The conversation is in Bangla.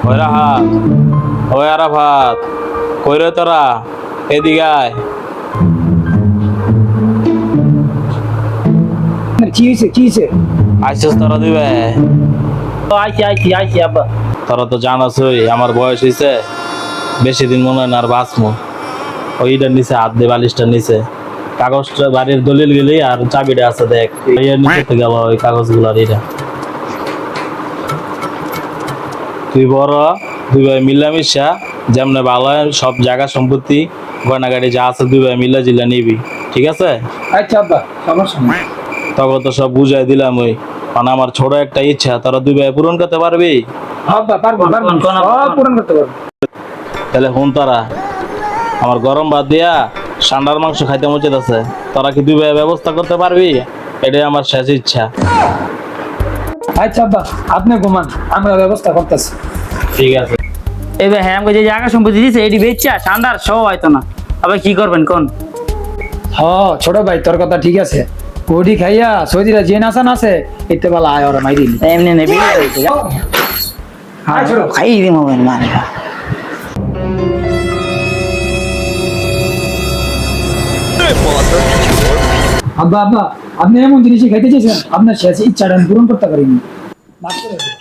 ওই রাহাত, ওই আরাফাত, কই রে তোরা? এদিকে আয়। কি হয়েছে? আইসিস তোরা দিবে? আইছি আব্বা। তোরা তো জানাসই আমার বয়স হয়েছে, বেশি দিন মনে হয় না আর বাঁচমু। ওইটার নিচে হাত দিয়ে বালিশটার নিচে কাগজটা, বাড়ির দলিল গেলি আর চাবিটা আছে দেখ, এর নিচে থেকে গেল ওই কাগজগুলার। এটা তুই বড়, দুই ভাই মিলামিশা যেমন ভালো হয় সব জায়গা সম্পত্তি গয়নাগাড়ি যা আছে দুই ভাই মিলা জিলা নিবি, ঠিক আছে? আচ্ছা আব্বা, সমস্যা নেই। তখন তো সব বুঝাই দিলাম। ওই মানে আমার ছোট একটা ইচ্ছা, তোরা দুই ভাই পূরণ করতে পারবি? আব্বা পারবো, সব পূরণ করতে পারবো। তাহলে হুন, তোরা আমার গরম ভাত দিয়া ষান্ডার মাংস খাইতে মজা আছে, তোরা কি দুই ভাই ব্যবস্থা করতে পারবি? এটাই আমার শেষ ইচ্ছা। আচ্ছা আব্বা, আপনি ঘুমান, আমরা ব্যবস্থা করতেছি। ঠিক আছে। এবার হ্যাঁ আমাকে যে জায়গা সম্পত্তি দিচ্ছে এটি বেচা ঠান্ডার সব হয়তো না, আবার কি করবেন কোন? হ ছোট ভাই, তোর কথা ঠিক আছে। কোডি খাইয়া সৌদিরা যে নাসান আছে এতে বেলা আয় ওরা মাইরি এমনি নেবি খাই দিই মোবাইল মানে আব্বা, আপনি এমন জিনিসই খাইতে চেয়েছেন, আপনার শেষ ইচ্ছাটা আমি পূরণ করতে পারিনি। মাফ করে দিন।